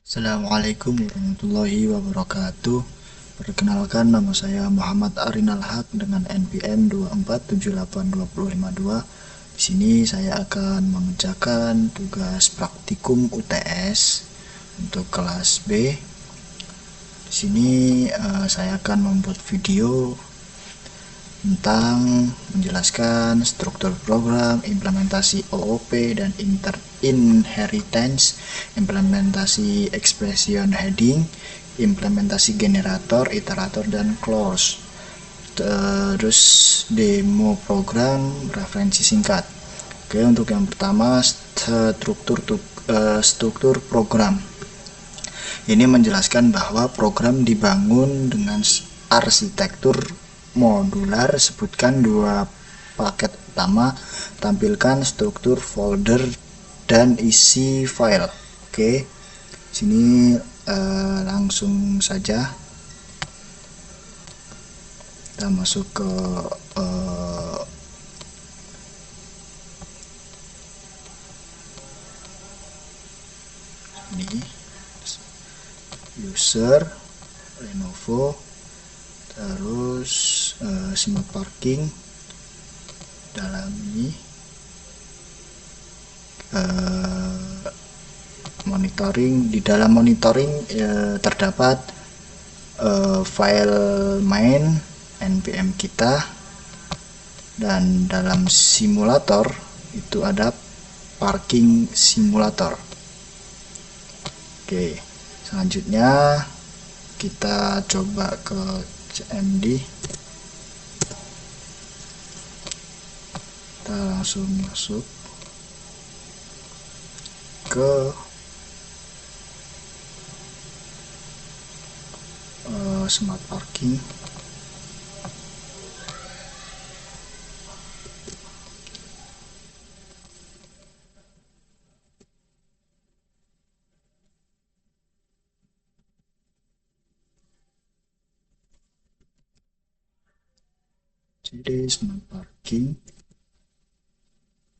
Assalamualaikum warahmatullahi wabarakatuh. Perkenalkan, nama saya Muhammad Arinal Haq dengan NPM 2478252. Di sini saya akan mengerjakan tugas praktikum UTS untuk kelas B. Di sini saya akan membuat video tentang menjelaskan struktur program, implementasi OOP dan inheritance, implementasi expression heading, implementasi generator, iterator, dan clause. Terus demo program, referensi singkat. Oke, untuk yang pertama struktur program. Ini menjelaskan bahwa program dibangun dengan arsitektur modular. Sebutkan dua paket utama, tampilkan struktur folder dan isi file. Oke, sini langsung saja kita masuk ke ini user Lenovo, terus smart parking. Dalam ini monitoring. Di dalam monitoring terdapat file main npm kita, dan dalam simulator itu ada parking simulator. Oke, selanjutnya kita coba ke CMD. Kita langsung masuk ke smart parking. Jadi smart parking,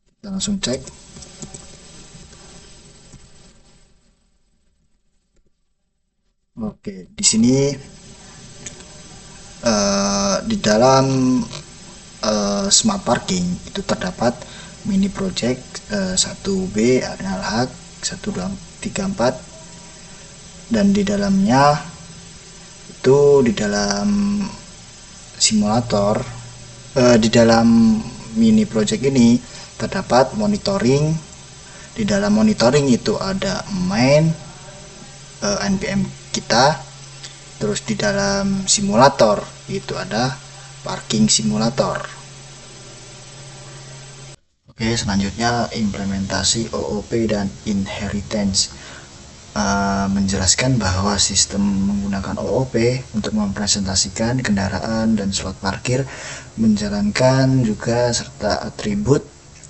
kita langsung cek. Oke, di sini di dalam smart parking itu terdapat mini project 1B Arinal Haq 1234, dan di dalamnya itu di dalam simulator di dalam mini project ini terdapat monitoring. Di dalam monitoring itu ada main npm kita, terus di dalam simulator itu ada parking simulator. Oke, selanjutnya implementasi OOP dan inheritance. Menjelaskan bahwa sistem menggunakan OOP untuk mempresentasikan kendaraan dan slot parkir, menjalankan juga serta atribut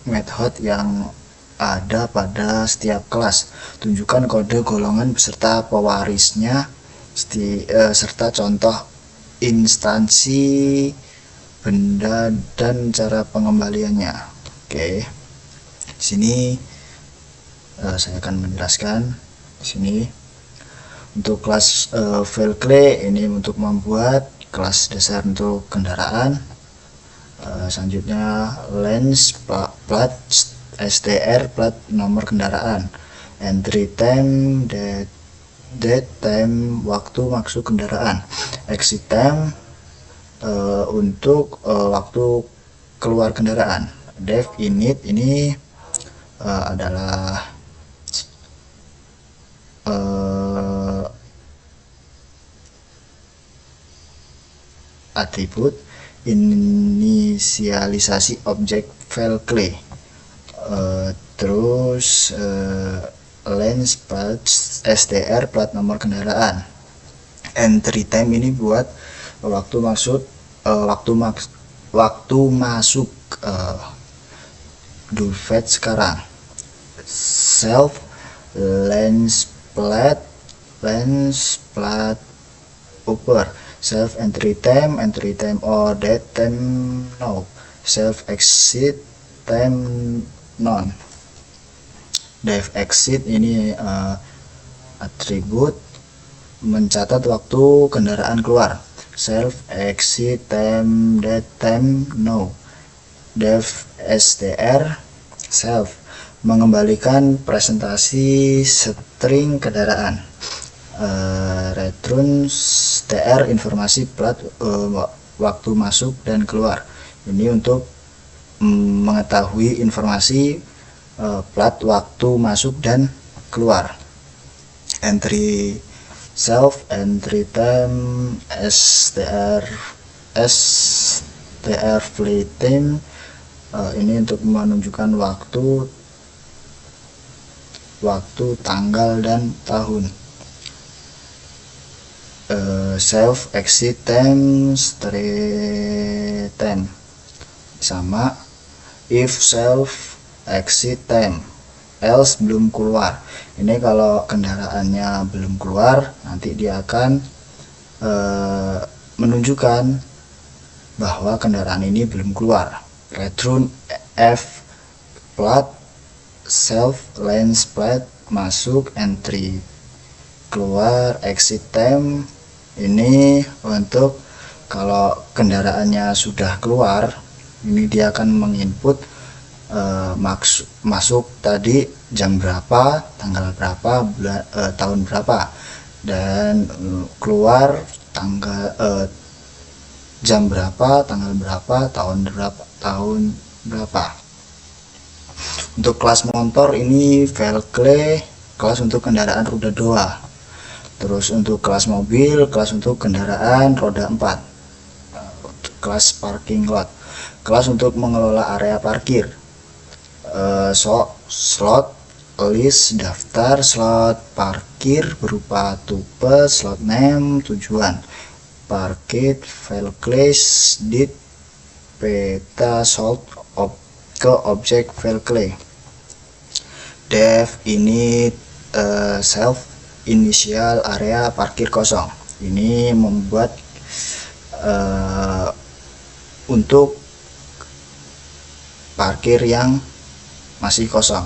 method yang ada pada setiap kelas. Tunjukkan kode golongan beserta pewarisnya serta contoh instansi benda dan cara pengembaliannya. Oke, di sini saya akan menjelaskan. Di sini untuk kelas vehicle ini untuk membuat kelas dasar untuk kendaraan. Selanjutnya lens plat STR, plat nomor kendaraan. Entry time, date time, waktu masuk kendaraan. Exit time untuk waktu keluar kendaraan. Dev init ini adalah atribut inisialisasi objek vehicle. Terus lens plat STR, plat nomor kendaraan. Entry time ini buat waktu masuk do fetch sekarang. Self lens plat upper. Self entry time or date time no. Self exit time none. Dev exit ini atribut mencatat waktu kendaraan keluar. Self exit time date time no. Dev str self mengembalikan presentasi string kendaraan. Return tr informasi plat waktu masuk dan keluar. Ini untuk mengetahui informasi plat waktu masuk dan keluar. Entry self entry time str flight time ini untuk menunjukkan waktu tanggal dan tahun. Self exit time straight time sama if self exit time else belum keluar. Ini kalau kendaraannya belum keluar, nanti dia akan menunjukkan bahwa kendaraan ini belum keluar. Return f plat self lens plate masuk, entry keluar, exit time ini untuk kalau kendaraannya sudah keluar, ini dia akan menginput masuk tadi jam berapa, tanggal berapa, bulan, tahun berapa, dan keluar jam berapa, tanggal berapa, tahun berapa. Untuk kelas motor ini vehicle, kelas untuk kendaraan roda 2. Terus untuk kelas mobil, kelas untuk kendaraan roda 4. Kelas parking lot, kelas untuk mengelola area parkir. Slot list daftar slot parkir berupa tupe, slot name, tujuan parkir, file class, dit, peta salt ke objek vehicle. Dev ini self initial area parkir kosong. Ini membuat untuk parkir yang masih kosong.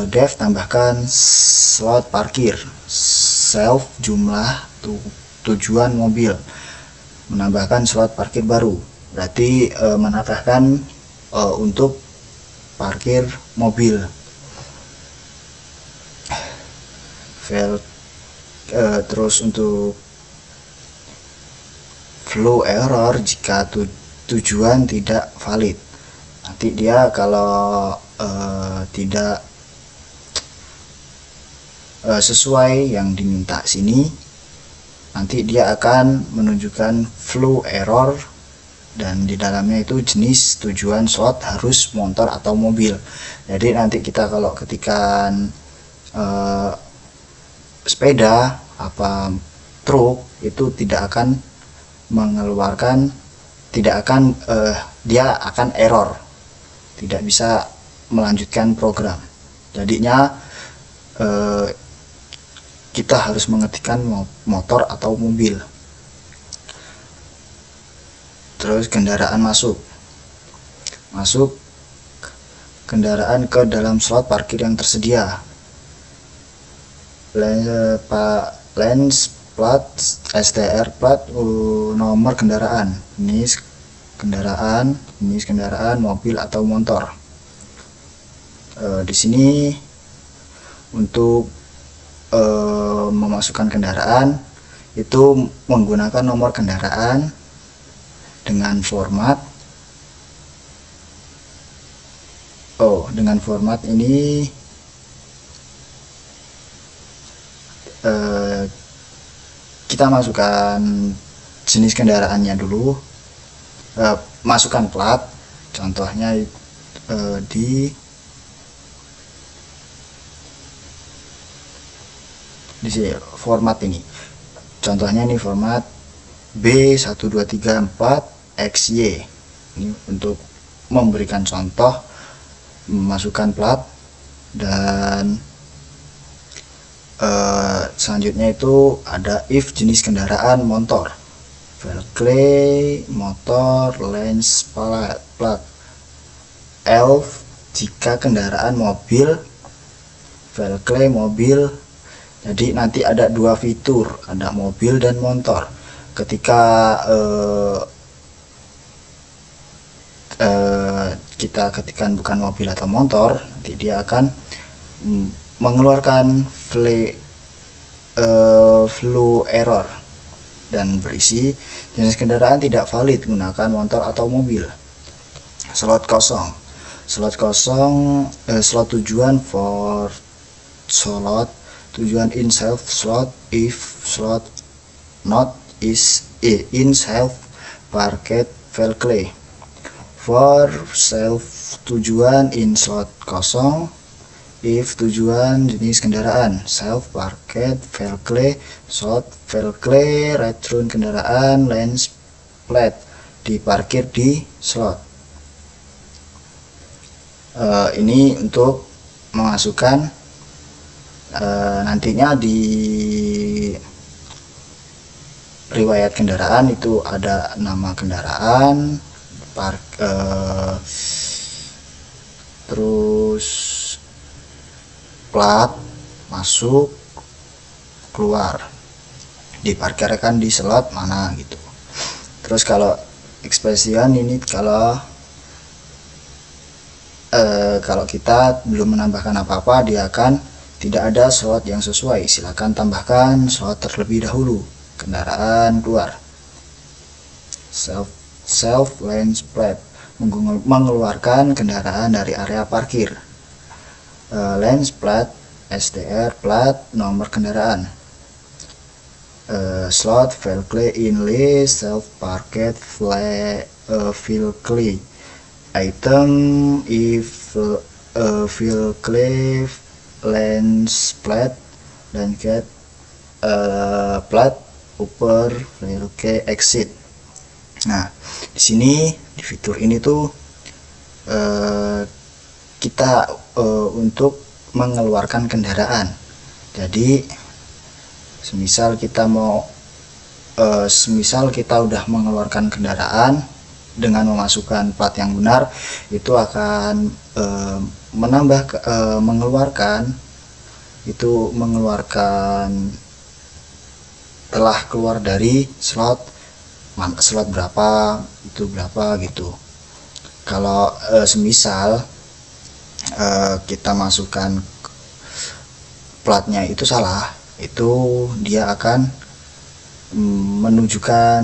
Dev tambahkan slot parkir self jumlah tujuan mobil, menambahkan slot parkir baru, berarti menambahkan untuk parkir mobil. Terus untuk flow error jika tujuan tidak valid, nanti dia kalau tidak sesuai yang diminta sini, nanti dia akan menunjukkan flow error, dan di dalamnya itu jenis tujuan slot harus motor atau mobil. Jadi nanti kita kalau ketika sepeda apa truk itu tidak akan mengeluarkan, dia akan error, tidak bisa melanjutkan program. Jadinya kita harus mengetikkan motor atau mobil. Terus kendaraan masuk kendaraan ke dalam slot parkir yang tersedia. Lens plat STR plat nomor kendaraan, ini kendaraan mobil atau motor. Di sini untuk memasukkan kendaraan itu menggunakan nomor kendaraan dengan format ini kita masukkan jenis kendaraannya dulu, masukkan plat, contohnya di format ini, contohnya ini format B1234XY. Ini untuk memberikan contoh memasukkan plat. Dan selanjutnya itu ada if jenis kendaraan motor, vehicle motor, lens plat. Elf jika kendaraan mobil, vehicle mobil. Jadi nanti ada dua fitur, ada mobil dan motor. Ketika kita ketikkan bukan mobil atau motor, nanti dia akan mengeluarkan flow error dan berisi jenis kendaraan tidak valid gunakan motor atau mobil. Slot kosong, slot tujuan for slot tujuan in self slot if slot not is in self parked vehicle. For self tujuan in slot kosong if tujuan jenis kendaraan self parked vehicle slot vehicle return kendaraan lens plate diparkir di slot. Ini untuk memasukkan nantinya di riwayat kendaraan itu ada nama kendaraan, terus plat, masuk, keluar, diparkirkan di slot mana gitu. Terus kalau expression ini kalau kita belum menambahkan apa-apa, dia akan tidak ada slot yang sesuai, silakan tambahkan slot terlebih dahulu. Kendaraan keluar, self lens plate mengeluarkan kendaraan dari area parkir. Lens plate STR plat nomor kendaraan. Slot vehicle in list self parked vehicle item if vehicle lens plate dan get plat upper vehicle exit. Nah, di sini di fitur ini tuh kita untuk mengeluarkan kendaraan. Jadi semisal kita udah mengeluarkan kendaraan dengan memasukkan plat yang benar, itu akan mengeluarkan telah keluar dari slot berapa gitu. Kalau semisal kita masukkan platnya itu salah, itu dia akan menunjukkan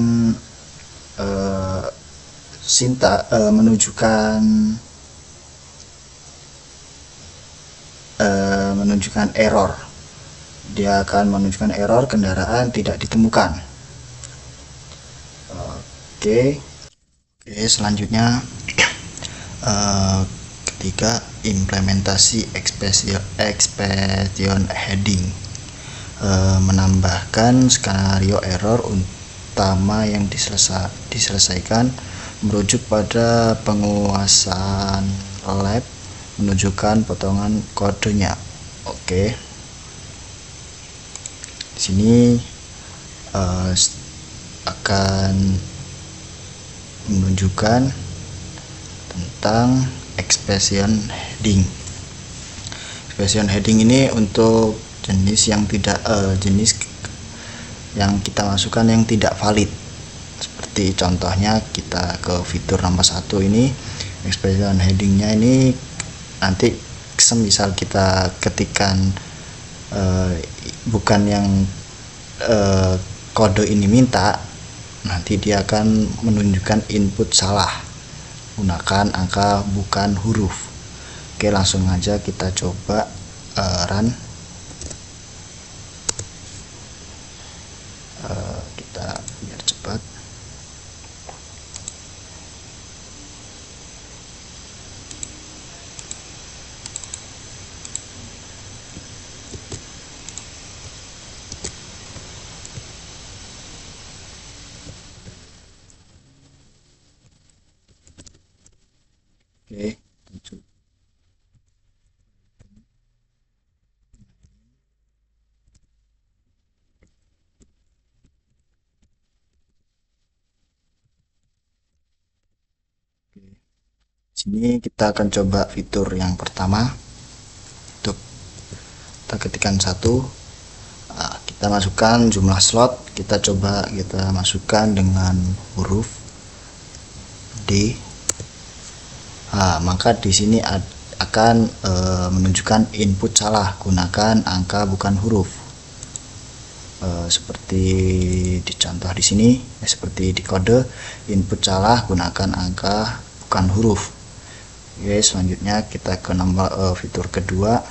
menunjukkan error. Dia akan menunjukkan error kendaraan tidak ditemukan. Oke, selanjutnya ketiga, implementasi expression heading. Menambahkan skenario error utama yang diselesaikan merujuk pada penguasaan lab menunjukkan potongan kodenya. Oke. Di sini akan menunjukkan tentang expression heading. Expression heading ini untuk jenis yang kita masukkan yang tidak valid. Seperti contohnya kita ke fitur nomor 1 ini, expression headingnya ini nanti semisal kita ketikkan bukan yang kode ini minta, nanti dia akan menunjukkan input salah, gunakan angka bukan huruf. Oke, langsung aja kita coba run. Kita biar cepat. Oke, sini kita akan coba fitur yang pertama untuk kita ketikkan 1. Nah, kita masukkan jumlah slot, kita coba kita masukkan dengan huruf D. Nah, maka di sini akan menunjukkan input salah, gunakan angka bukan huruf. Seperti di contoh di sini, seperti di kode, input salah, gunakan angka bukan huruf. Oke, selanjutnya kita ke nomor fitur kedua.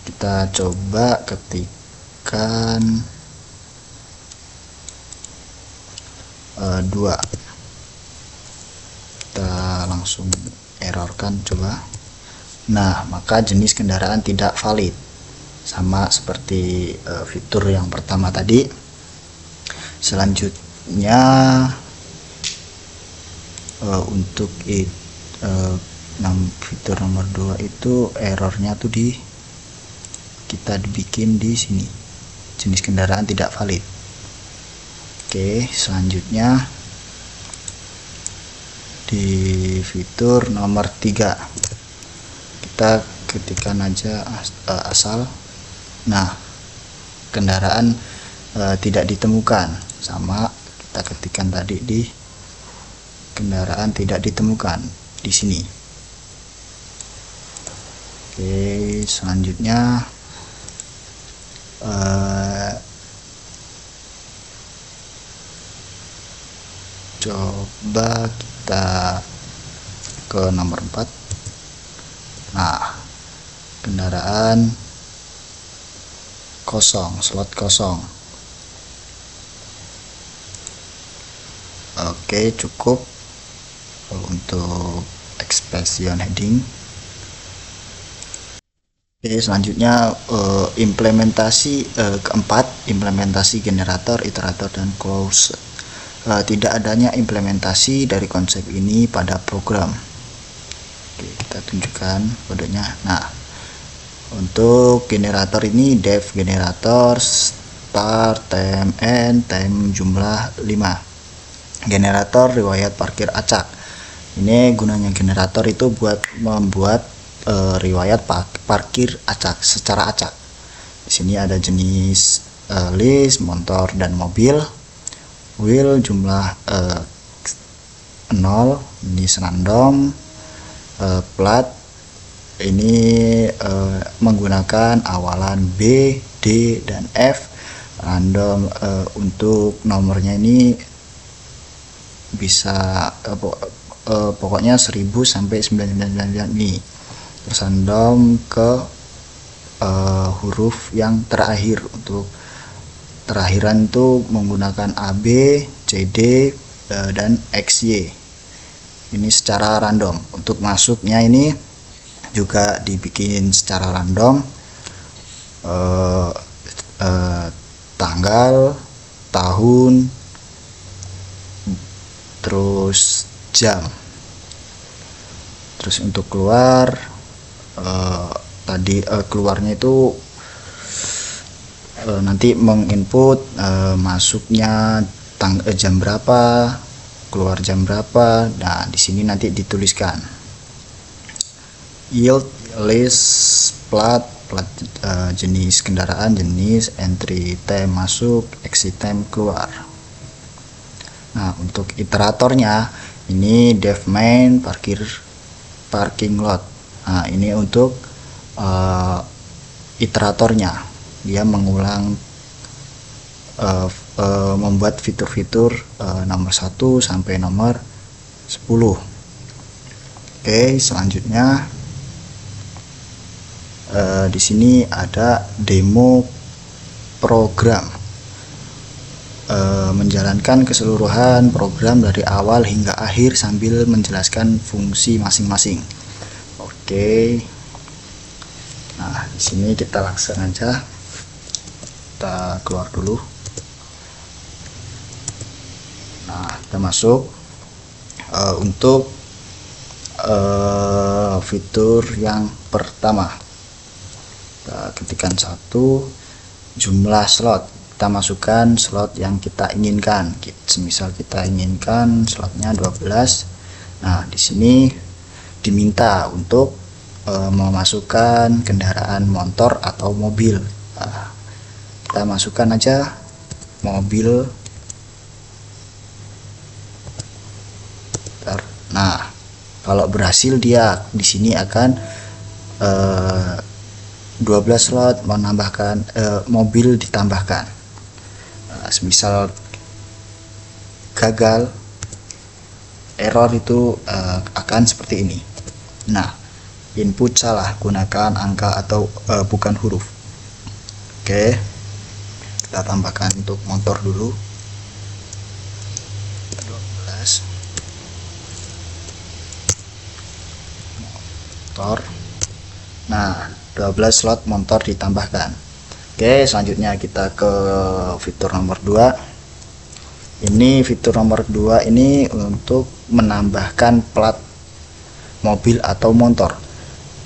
Kita coba ketikkan 2. Kita langsung errorkan coba. Nah, maka jenis kendaraan tidak valid, sama seperti fitur yang pertama tadi. Selanjutnya untuk fitur nomor 2 itu errornya tuh kita dibikin di sini, jenis kendaraan tidak valid. Oke, selanjutnya di fitur nomor 3 kita ketikkan aja asal. Nah, kendaraan tidak ditemukan, sama kita ketikkan tadi di kendaraan tidak ditemukan di sini. Oke, selanjutnya coba kita ke nomor 4. Nah, kendaraan kosong, slot kosong. Oke, cukup untuk expression heading. Oke, selanjutnya implementasi keempat, implementasi generator, iterator, dan close. Tidak adanya implementasi dari konsep ini pada program. Oke, kita tunjukkan kodenya. Nah, untuk generator ini def generator start time end time jumlah 5. Generator riwayat parkir acak. Ini gunanya generator itu buat membuat riwayat parkir acak secara acak. Di sini ada jenis list, motor, dan mobil. Wheel jumlah 0, ini random. Plat ini menggunakan awalan B, D, dan F. Random untuk nomornya ini bisa pokoknya 1000 sampai 999 ini. Terus random ke huruf yang terakhir. Untuk terakhiran itu menggunakan AB, CD, dan XY. Ini secara random. Untuk masuknya ini juga dibikin secara random. Tanggal, tahun, terus jam. Terus untuk keluar tadi keluarnya itu nanti menginput masuknya jam berapa, keluar jam berapa. Nah, di sini nanti dituliskan yield, list, plat jenis kendaraan, jenis, entry time masuk, exit time keluar. Nah, untuk iteratornya ini def main parking lot. Nah, ini untuk iteratornya, dia mengulang membuat fitur-fitur nomor 1 sampai nomor 10. Oke, selanjutnya di sini ada demo program, menjalankan keseluruhan program dari awal hingga akhir sambil menjelaskan fungsi masing-masing. Oke, nah di sini kita langsung aja, kita keluar dulu. Nah, kita masuk untuk fitur yang pertama. Kita ketikkan 1, jumlah slot. Kita masukkan slot yang kita inginkan. Semisal kita inginkan slotnya 12. Nah, di sini diminta untuk memasukkan kendaraan motor atau mobil. Nah, kita masukkan aja mobil. Nah, kalau berhasil dia di sini akan 12 slot menambahkan mobil ditambahkan. Semisal gagal, error itu akan seperti ini. Nah, input salah, gunakan angka atau bukan huruf. Oke, kita tambahkan untuk motor dulu. 12 motor. Nah, 12 slot motor ditambahkan. Oke, selanjutnya kita ke fitur nomor 2. Ini fitur nomor 2 ini untuk menambahkan plat mobil atau motor.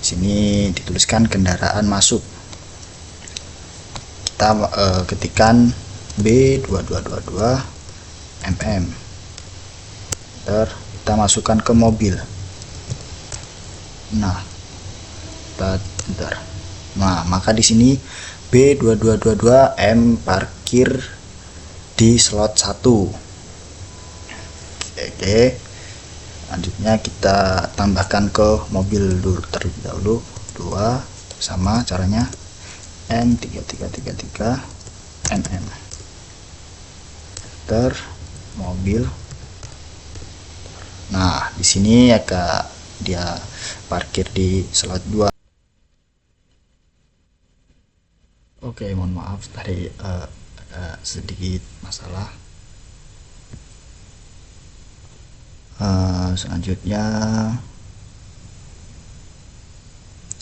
Di sini dituliskan kendaraan masuk. Kita ketikkan B2222 mm. Kita masukkan ke mobil. Nah, bentar. Nah, maka di sini B2222M parkir di slot 1. Oke. Selanjutnya kita tambahkan ke mobil dulu terlebih dahulu. 2 sama caranya M3333 mm. Mobil. Nah, di sini ya Kak, dia parkir di slot 2. Oke, mohon maaf tadi sedikit masalah. Selanjutnya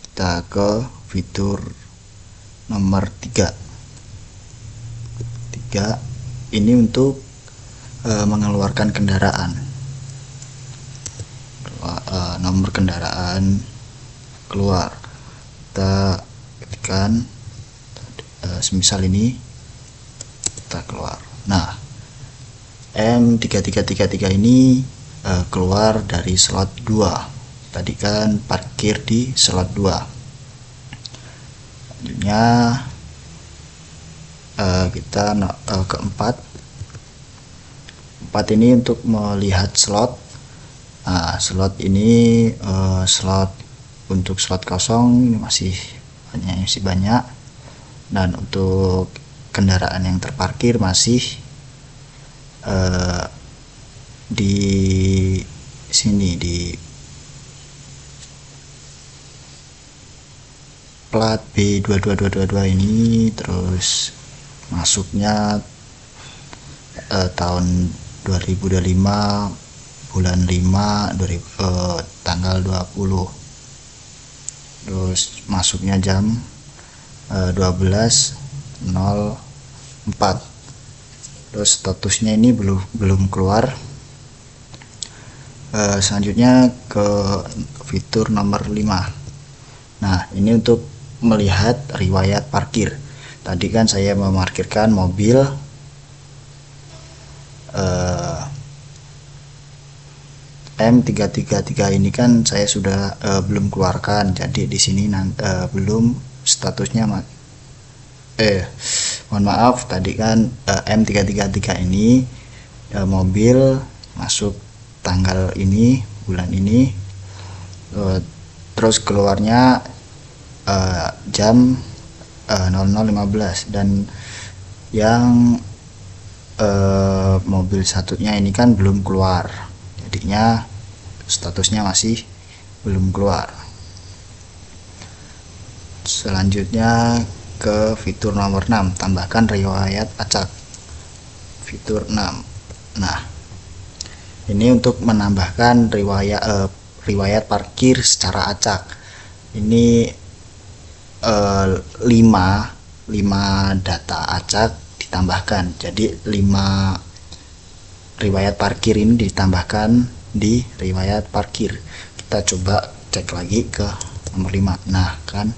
kita ke fitur nomor 3. Ini untuk mengeluarkan kendaraan. Nomor kendaraan keluar. Kita ketikkan semisal ini, kita keluar. Nah, M3333 ini keluar dari slot 2. Tadi kan parkir di slot 2. Selanjutnya kita ke 4 ini untuk melihat slot. Nah, slot ini slot untuk slot kosong masih banyak, dan untuk kendaraan yang terparkir masih di sini di plat B2222 ini. Terus masuknya tahun 2025 bulan 5 tanggal 20. Terus masuknya jam 12.04. Terus statusnya ini belum keluar. Selanjutnya ke fitur nomor 5. Nah, ini untuk melihat riwayat parkir. Tadi kan saya memarkirkan mobil M333 ini kan saya sudah belum keluarkan, jadi di sini belum statusnya mohon maaf tadi kan M333 ini mobil masuk tanggal ini, bulan ini, terus keluarnya jam 00.15, dan yang mobil satunya ini kan belum keluar, jadinya statusnya masih belum keluar. Selanjutnya ke fitur nomor 6, tambahkan riwayat acak. Fitur 6. Nah, ini untuk menambahkan riwayat parkir secara acak. Ini 5 data acak ditambahkan, jadi 5 riwayat parkir ini ditambahkan di riwayat parkir. Kita coba cek lagi ke nomor 5. Nah, kan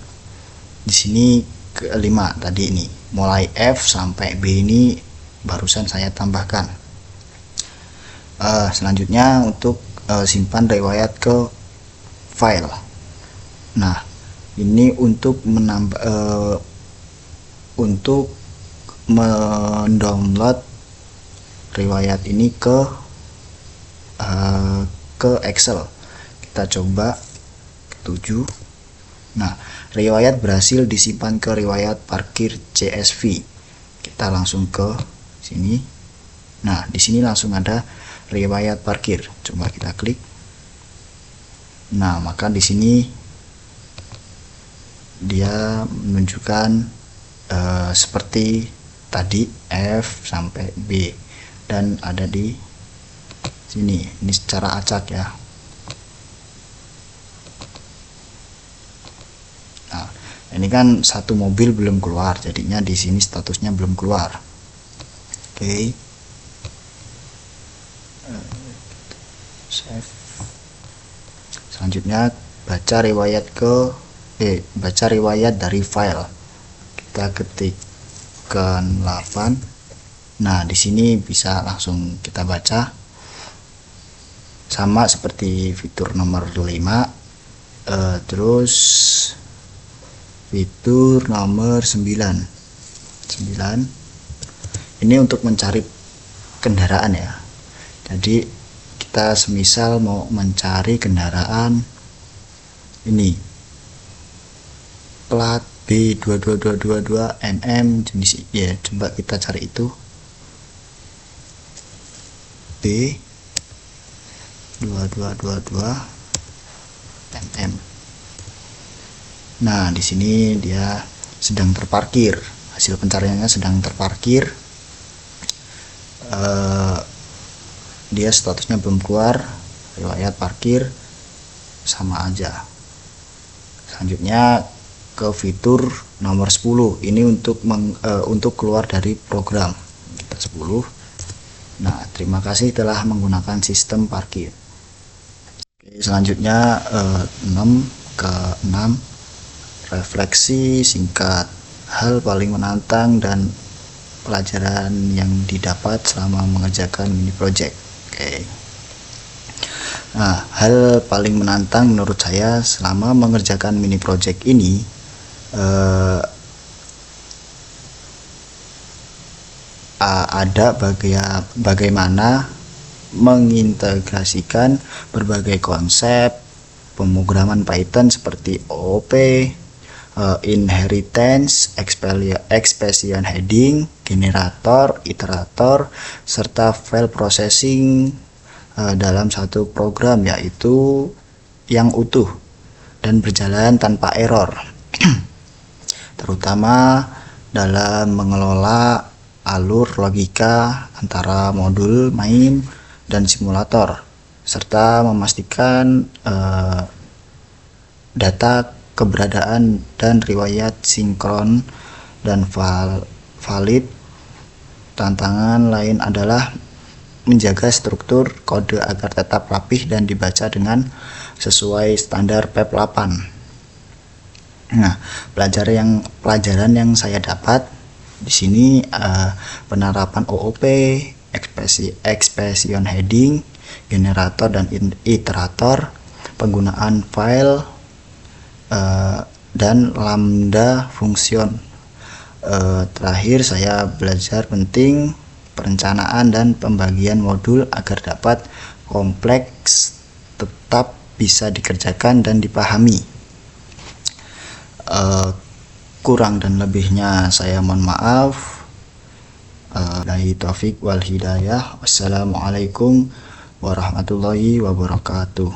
di sini ke 5 tadi ini, mulai F sampai B ini barusan saya tambahkan. Selanjutnya untuk simpan riwayat ke file. Nah, ini untuk untuk mendownload riwayat ini ke Excel. Kita coba 7. Nah, riwayat berhasil disimpan ke riwayat parkir CSV. Kita langsung ke sini. Nah, di sini langsung ada riwayat parkir. Coba kita klik. Nah, maka di sini dia menunjukkan seperti tadi F sampai B, dan ada di sini. Ini secara acak ya. Nah, ini kan satu mobil belum keluar, jadinya di sini statusnya belum keluar. Oke. Save. Selanjutnya baca riwayat dari file. Kita ketikkan 8. Nah, di sini bisa langsung kita baca. Sama seperti fitur nomor 5. Terus fitur nomor 9. Ini untuk mencari kendaraan ya. Jadi kita semisal mau mencari kendaraan ini plat B22222 MM jenis ya, coba kita cari itu B2222 MM. Nah, di sini dia sedang terparkir, hasil pencariannya sedang terparkir. Dia statusnya belum keluar, riwayat parkir sama aja. Selanjutnya ke fitur nomor 10. Ini untuk keluar dari program. Kita 10. Nah, terima kasih telah menggunakan sistem parkir. Oke, selanjutnya 6 refleksi singkat hal paling menantang dan pelajaran yang didapat selama mengerjakan mini project. Oke. Nah, hal paling menantang menurut saya selama mengerjakan mini project ini ada bagaimana mengintegrasikan berbagai konsep pemrograman Python seperti OOP, inheritance, expression heading, generator, iterator, serta file processing dalam satu program, yaitu yang utuh dan berjalan tanpa error. Terutama dalam mengelola alur logika antara modul MAIM dan simulator, serta memastikan data keberadaan dan riwayat sinkron dan valid. Tantangan lain adalah menjaga struktur kode agar tetap rapih dan dibaca dengan sesuai standar PEP 8. Nah, pelajaran yang saya dapat di sini penerapan OOP, expression heading, generator dan iterator, penggunaan file dan lambda function. Terakhir saya belajar penting perencanaan dan pembagian modul agar dapat kompleks tetap bisa dikerjakan dan dipahami. Kurang dan lebihnya saya mohon maaf. Billahi taufik wal hidayah. Wassalamualaikum warahmatullahi wabarakatuh.